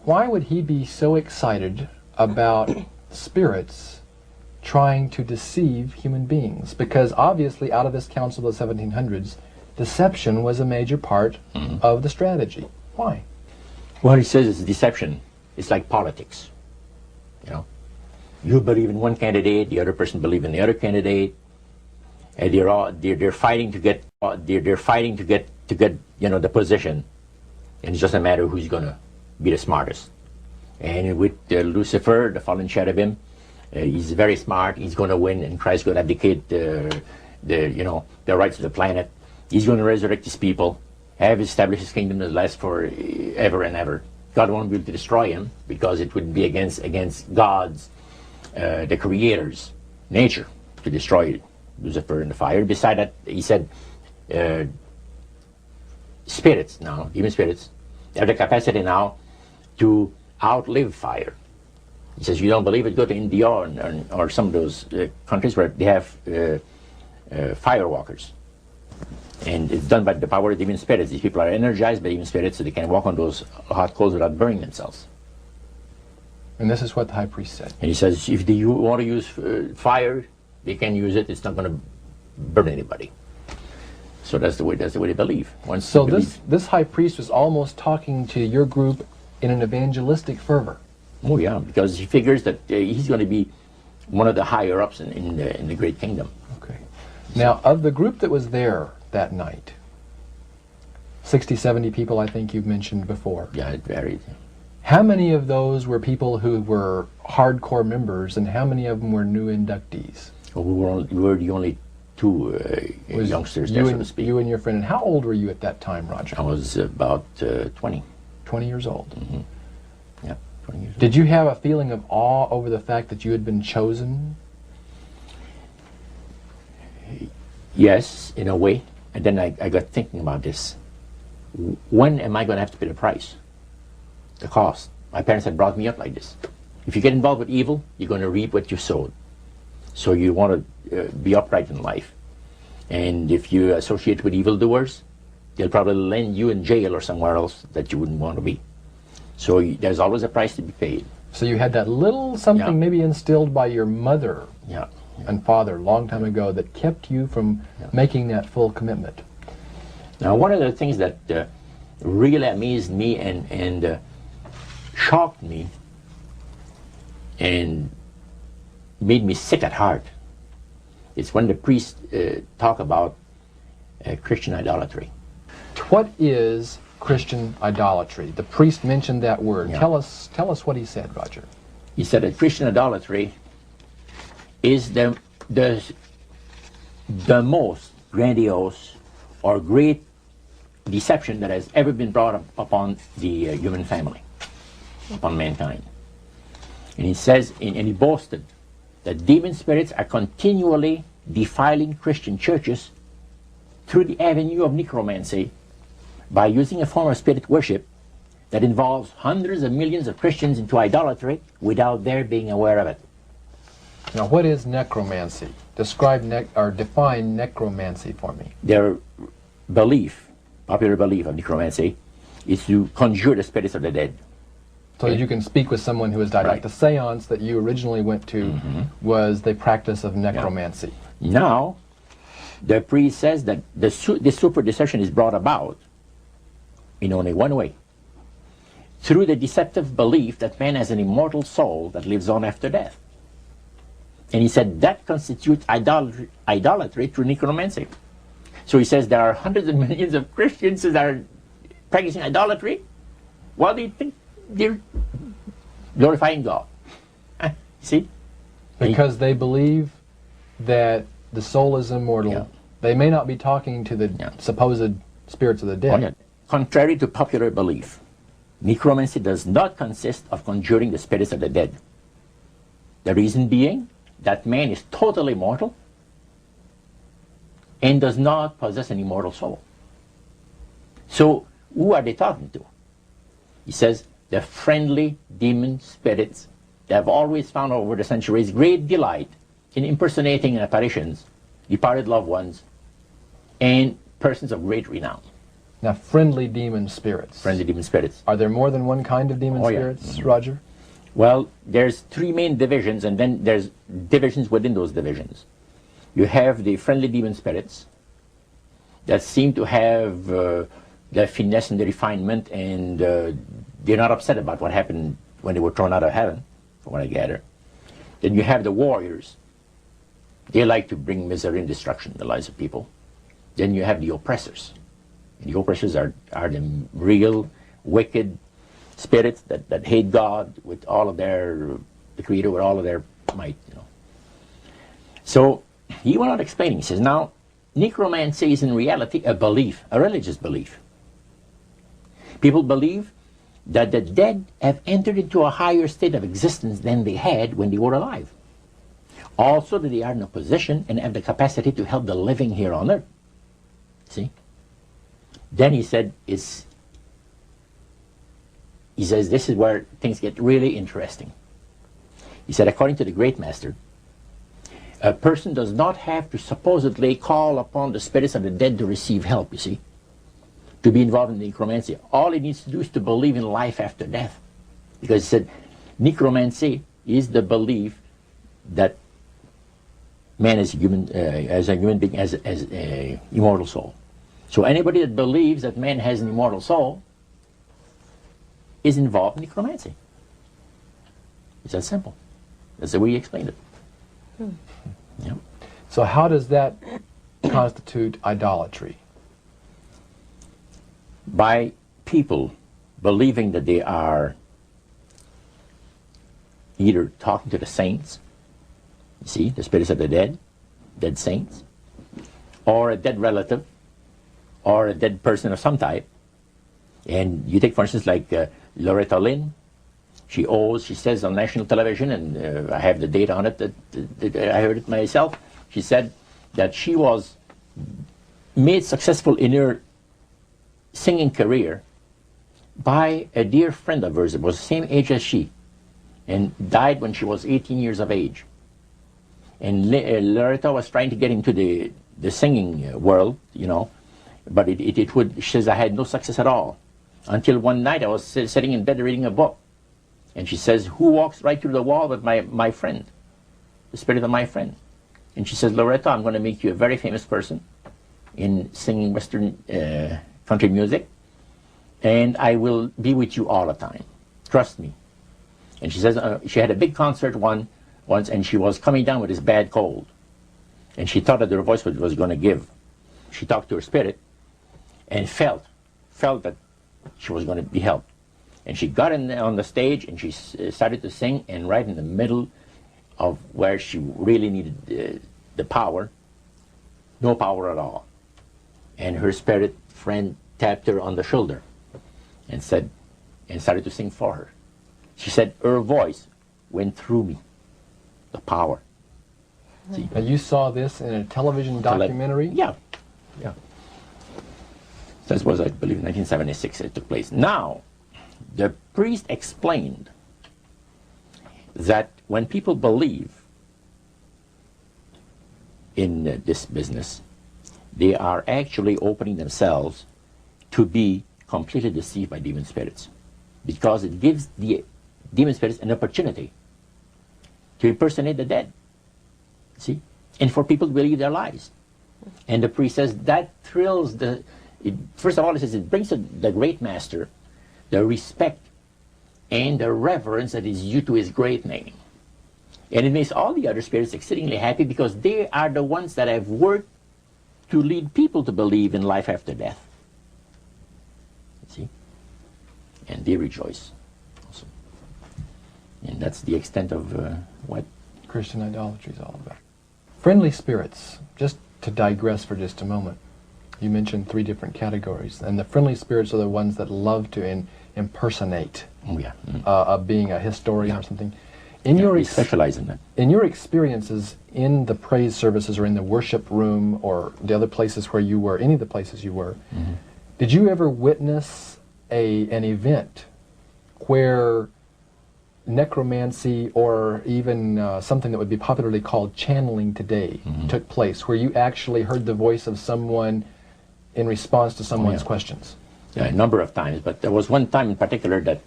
why would he be so excited about spirits trying to deceive human beings? Because obviously out of this council of the 1700s, deception was a major part of the strategy. Why? Well, he says it's deception. It's like politics. You know, you believe in one candidate, the other person believes in the other candidate, and they're fighting to get the position, and it's just a matter of who's going to be the smartest. And with Lucifer, the fallen cherubim, he's very smart. He's going to win, and Christ's going to abdicate the rights of the planet. He's going to resurrect his people, have established his kingdom that lasts for ever and ever. God won't be able to destroy him because it would be against God's, the Creator's nature to destroy Lucifer in the fire. Beside that, he said, spirits now, even spirits, have the capacity now to outlive fire. He says, you don't believe it? Go to India or some of those countries where they have firewalkers. And it's done by the power of demon spirits. These people are energized by demon spirits, so they can walk on those hot coals without burning themselves. And this is what the high priest said. And he says, if they want to use fire, they can use it. It's not going to burn anybody. So that's the way they believe. So this high priest was almost talking to your group in an evangelistic fervor. Oh yeah, because he figures that he's going to be one of the higher ups in the great kingdom. Okay. Now, of the group that was there that night, 60, 70 people, I think you've mentioned before. Yeah, it varied. How many of those were people who were hardcore members, and how many of them were new inductees? Well, we were the only two youngsters there, so to speak. You and your friend. And how old were you at that time, Roger? I was about 20. 20 years old. Mm-hmm. Yeah, 20 years old. Did you have a feeling of awe over the fact that you had been chosen? Yes, in a way. And then I got thinking about this. When am I going to have to pay the price? The cost. My parents had brought me up like this. If you get involved with evil, you're going to reap what you sowed. So you want to be upright in life. And if you associate with evildoers, they'll probably land you in jail or somewhere else that you wouldn't want to be. So there's always a price to be paid. So you had that little something maybe instilled by your mother and father a long time ago that kept you from making that full commitment. Now, one of the things that really amazed me and shocked me and made me sick at heart is when the priests talk about Christian idolatry. What is Christian idolatry? The priest mentioned that word. Yeah. Tell us what he said, Roger. He said that Christian idolatry is the most grandiose or great deception that has ever been brought upon the human family, upon mankind. And he says, and he boasted, that demon spirits are continually defiling Christian churches through the avenue of necromancy by using a form of spirit worship that involves hundreds of millions of Christians into idolatry without their being aware of it. Now, what is necromancy? Define necromancy for me. Their belief, popular belief of necromancy, is to conjure the spirits of the dead. So that you can speak with someone who has died. Like the seance that you originally went to was the practice of necromancy. Yeah. Now, the priest says that the super deception is brought about in only one way. Through the deceptive belief that man has an immortal soul that lives on after death. And he said that constitutes idolatry through necromancy. So he says there are hundreds of millions of Christians that are practicing idolatry while they think they're glorifying God. See? Because they believe that the soul is immortal. Yeah. They may not be talking to the supposed spirits of the dead. Oh, yeah. Contrary to popular belief, necromancy does not consist of conjuring the spirits of the dead. The reason being that man is totally mortal and does not possess an immortal soul. So who are they talking to? He says the friendly demon spirits that have always found over the centuries great delight in impersonating in apparitions departed loved ones and persons of great renown. Now, friendly demon spirits. Friendly demon spirits. Are there more than one kind of demon spirits, Roger? Well, there's three main divisions, and then there's divisions within those divisions. You have the friendly demon spirits that seem to have the finesse and the refinement, and they're not upset about what happened when they were thrown out of heaven, from what I gather. Then you have the warriors. They like to bring misery and destruction in the lives of people. Then you have the oppressors. And the oppressors are the real wicked spirits that hate God with all of the Creator with all of their might, you know. So he went on explaining. He says, now, necromancy is in reality a belief, a religious belief. People believe that the dead have entered into a higher state of existence than they had when they were alive. Also that they are in a position and have the capacity to help the living here on earth. See? Then he said, he says, this is where things get really interesting. He said, according to the great master, a person does not have to supposedly call upon the spirits of the dead to receive help, you see, to be involved in necromancy. All he needs to do is to believe in life after death. Because he said, necromancy is the belief that man is human, as a human being, as an immortal soul. So anybody that believes that man has an immortal soul is involved in necromancy. It's that simple. That's the way he explained it. Yeah. So how does that constitute idolatry? By people believing that they are either talking to the saints, you see, the spirits of the dead saints, or a dead relative, or a dead person of some type. And you take, for instance, like Loretta Lynn. She says on national television, and I have the data on it, that I heard it myself. She said that she was made successful in her singing career by a dear friend of hers that was the same age as she, and died when she was 18 years of age. And Loretta was trying to get into the singing world, you know, but she says, I had no success at all. Until one night I was sitting in bed reading a book. And she says, who walks right through the wall with my friend, the spirit of my friend? And she says, Loretta, I'm going to make you a very famous person in singing Western country music, and I will be with you all the time. Trust me. And she says, she had a big concert once, and she was coming down with this bad cold. And she thought that her voice was going to give. She talked to her spirit and felt that she was going to be helped. And she got on the stage and she started to sing, and right in the middle of where she really needed the power, no power at all. And her spirit friend tapped her on the shoulder and started to sing for her. She said her voice went through me, the power. See? Now you saw this in a television documentary? Yeah. That was, I believe, 1976 it took place. Now, the priest explained that when people believe in this business, they are actually opening themselves to be completely deceived by demon spirits, because it gives the demon spirits an opportunity to impersonate the dead, see, and for people to believe their lies. And the priest says that thrills first of all, it says it brings the great master the respect and the reverence that is due to his great name. And it makes all the other spirits exceedingly happy, because they are the ones that have worked to lead people to believe in life after death. See? And they rejoice also. And that's the extent of what Christian idolatry is all about. Friendly spirits, just to digress for just a moment. You mentioned 3 different categories, and the friendly spirits are the ones that love to impersonate being a historian or something. We specialize in that. In your experiences in the praise services or in the worship room or the other places where you were, any of the places you were, did you ever witness an event where necromancy or even something that would be popularly called channeling today took place, where you actually heard the voice of someone in response to someone's questions? a number of times, but there was one time in particular that